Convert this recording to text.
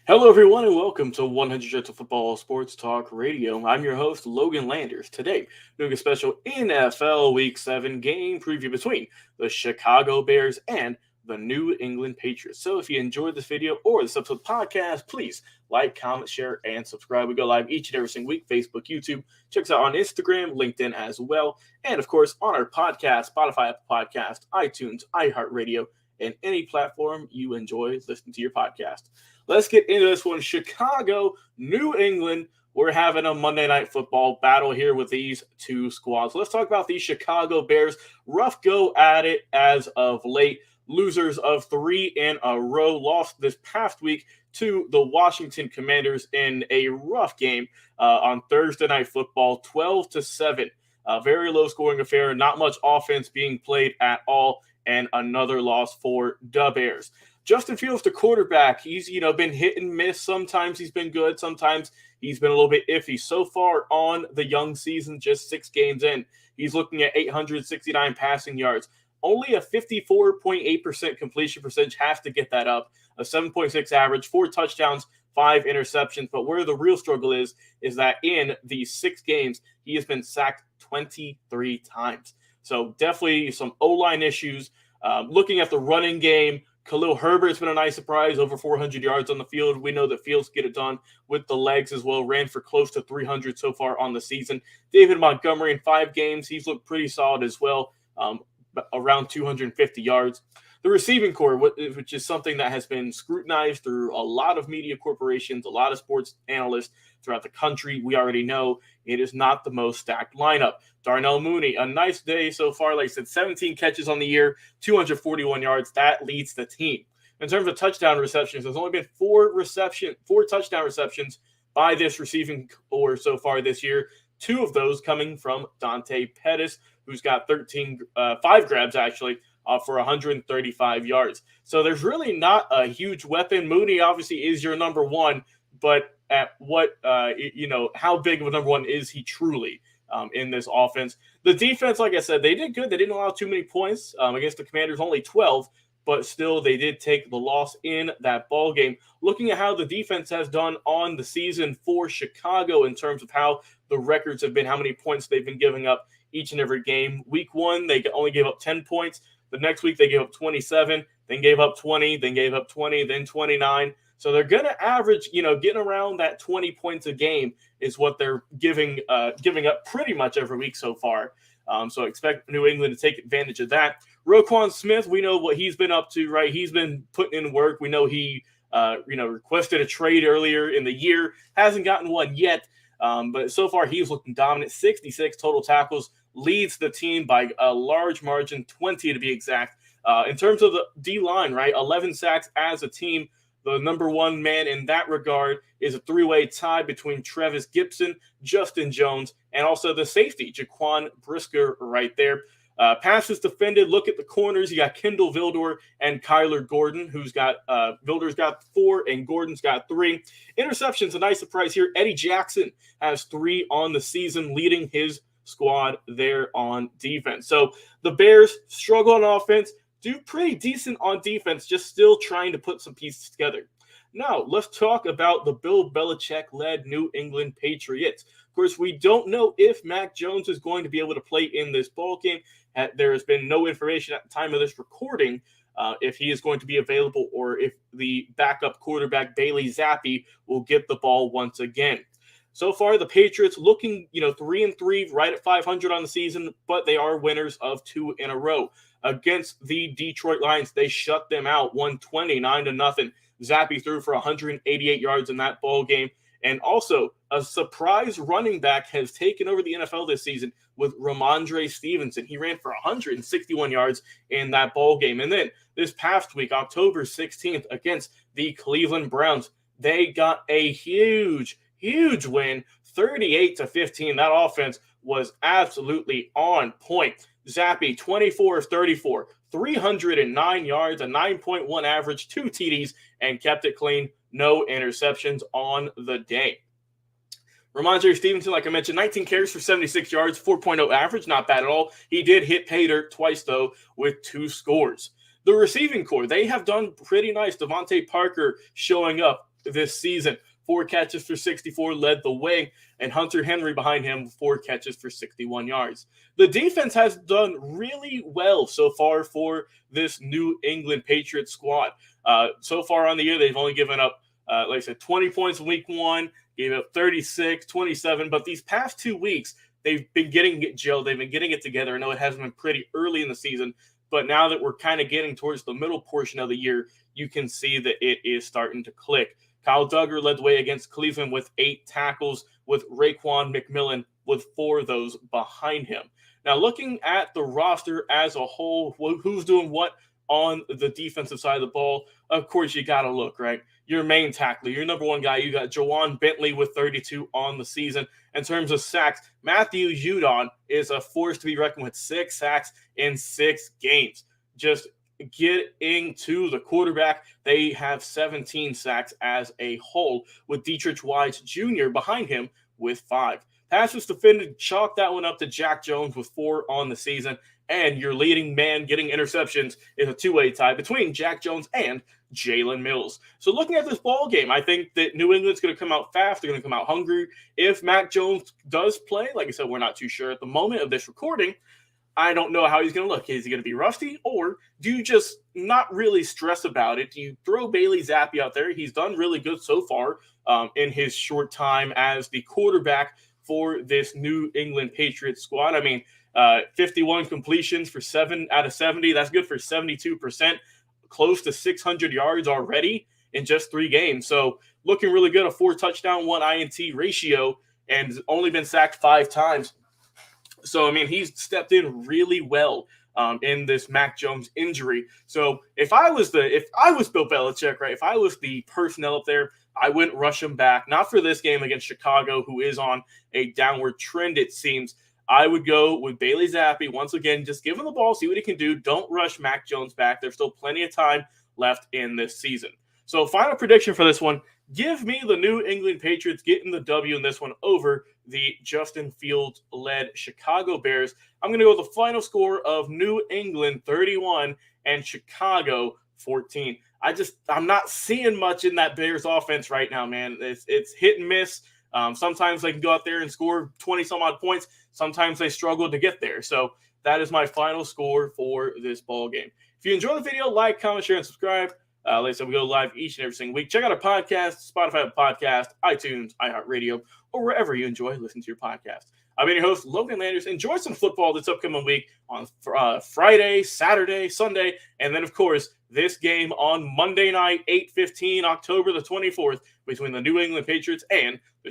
Hello, everyone, and welcome to 100 Yards of Football Sports Talk Radio. I'm your host, Logan Landers. Today, doing a special NFL Week 7 game preview between the Chicago Bears and the New England Patriots. So, if you enjoyed this video or this episode podcast, please like, comment, share, and subscribe. We go live each and every single week, Facebook, YouTube. Check us out on Instagram, LinkedIn as well. And, of course, on our podcast, Spotify, Apple Podcast, iTunes, iHeartRadio, and any platform you enjoy listening to your podcast. Let's get into this one. Chicago, New England. We're having a Monday Night Football battle here with these two squads. Let's talk about the Chicago Bears. Rough go at it as of late. Losers of 3 in a row. Lost this past week to the Washington Commanders in a rough game on Thursday Night Football, 12-7. A very low-scoring affair. Not much offense being played at all. And another loss for the Bears. Justin Fields, the quarterback, he's been hit and miss. Sometimes he's been good. Sometimes he's been a little bit iffy. So far on the young season, just 6 games in, he's looking at 869 passing yards. Only a 54.8% completion percentage, has to get that up. A 7.6 average, 4 touchdowns, 5 interceptions. But where the real struggle is that in these 6 games, he has been sacked 23 times. So definitely some O-line issues. Looking at the running game, Khalil Herbert's been a nice surprise, over 400 yards on the field. We know that Fields get it done with the legs as well. Ran for close to 300 so far on the season. David Montgomery in 5 games, he's looked pretty solid as well, around 250 yards. The receiving core, which is something that has been scrutinized through a lot of media corporations, a lot of sports analysts throughout the country. We already know it is not the most stacked lineup. Darnell Mooney, a nice day so far. Like I said, 17 catches on the year, 241 yards. That leads the team. In terms of touchdown receptions, there's only been 4 touchdown receptions by this receiving core so far this year. 2 of those coming from Dante Pettis, who's got 5 grabs actually, for 135 yards. So there's really not a huge weapon. Mooney obviously is your number one, but at what, how big of a number one is he truly in this offense? The defense, like I said, they did good. They didn't allow too many points against the Commanders, only 12, but still they did take the loss in that ball game. Looking at how the defense has done on the season for Chicago in terms of how the records have been, how many points they've been giving up each and every game. Week 1, they only gave up 10 points. The next week, they gave up 27, then gave up 20, then gave up 20, then 29. So they're going to average, getting around that 20 points a game is what they're giving up pretty much every week so far. So expect New England to take advantage of that. Roquan Smith, we know what he's been up to, right? He's been putting in work. We know he, requested a trade earlier in the year. Hasn't gotten one yet. But so far, he's looking dominant. 66 total tackles, leads the team by a large margin, 20 to be exact. In terms of the D-line, right, 11 sacks as a team. The number one man in that regard is a 3-way tie between Trevis Gibson, Justin Jones, and also the safety, Jaquan Brisker, right there. Passes defended, look at the corners. You got Kendall Vildor and Kyler Gordon, who's got Vildor's got 4 and Gordon's got 3. Interceptions, a nice surprise here. Eddie Jackson has 3 on the season, leading his squad there on defense. So the Bears struggle on offense, do pretty decent on defense, just still trying to put some pieces together. Now, let's talk about the Bill Belichick-led New England Patriots. Of course, we don't know if Mac Jones is going to be able to play in this ballgame. There has been no information at the time of this recording if he is going to be available or if the backup quarterback, Bailey Zappi, will get the ball once again. So far, the Patriots looking, 3-3, right at 500 on the season, but they are winners of 2 in a row. Against the Detroit Lions, they shut them out 129-0. Zappi threw for 188 yards in that ball game. And also, a surprise running back has taken over the NFL this season with Ramondre Stevenson. He ran for 161 yards in that ball game. And then this past week, October 16th, against the Cleveland Browns, they got a huge win, 38-15. That offense was absolutely on point. Zappi, 24 of 34, 309 yards, a 9.1 average, 2 TDs, and kept it clean. No interceptions on the day. Ramondre Stevenson, like I mentioned, 19 carries for 76 yards, 4.0 average, not bad at all. He did hit pay dirt twice, though, with 2 scores. The receiving core, they have done pretty nice. Devontae Parker showing up this season. 4 catches for 64 led the way, and Hunter Henry behind him, 4 catches for 61 yards. The defense has done really well so far for this New England Patriots squad. So far on the year, they've only given up, like I said, 20 points in week 1, gave up 36, 27, but these past 2 weeks, they've been getting it gelled. They've been getting it together. I know it hasn't been pretty early in the season, but now that we're kind of getting towards the middle portion of the year, you can see that it is starting to click. Kyle Duggar led the way against Cleveland with 8 tackles, with Raekwon McMillan with 4 of those behind him. Now, looking at the roster as a whole, who's doing what on the defensive side of the ball, of course, you got to look, right? Your main tackler, your number one guy, you got Jawan Bentley with 32 on the season. In terms of sacks, Matthew Judon is a force to be reckoned with, 6 sacks in 6 games. Just getting to the quarterback, they have 17 sacks as a whole, with Dietrich Wise Jr. behind him with 5. Passes defended, chalk that one up to Jack Jones with 4 on the season, and your leading man getting interceptions is a 2-way tie between Jack Jones and Jalen Mills. So looking at this ball game, I think that New England's going to come out fast. They're going to come out hungry. If Mac Jones does play, like I said, we're not too sure at the moment of this recording. I don't know how he's going to look. Is he going to be rusty, or do you just not really stress about it? Do you throw Bailey Zappi out there? He's done really good so far in his short time as the quarterback for this New England Patriots squad. I mean, 51 completions for 7 out of 70. That's good for 72%, close to 600 yards already in just 3 games. So looking really good, a 4 touchdown, 1 INT ratio, and only been sacked 5 times. So, I mean, he's stepped in really well in this Mac Jones injury. So if I was Bill Belichick, right, if I was the personnel up there, I wouldn't rush him back. Not for this game against Chicago, who is on a downward trend, it seems. I would go with Bailey Zappi. Once again, just give him the ball, see what he can do. Don't rush Mac Jones back. There's still plenty of time left in this season. So final prediction for this one, give me the New England Patriots getting the W in this one over the Justin Fields-led Chicago Bears. I'm going to go with the final score of New England 31 and Chicago 14. I'm not seeing much in that Bears offense right now, man. It's hit and miss. Sometimes they can go out there and score 20-some-odd points. Sometimes they struggle to get there. So that is my final score for this ball game. If you enjoyed the video, like, comment, share, and subscribe. Like I said, we go live each and every single week. Check out our podcast, Spotify podcast, iTunes, iHeartRadio, or wherever you enjoy listening to your podcast. I've been your host, Logan Landers. Enjoy some football this upcoming week on Friday, Saturday, Sunday, and then, of course, this game on Monday night, 8:15, October the 24th, between the New England Patriots and the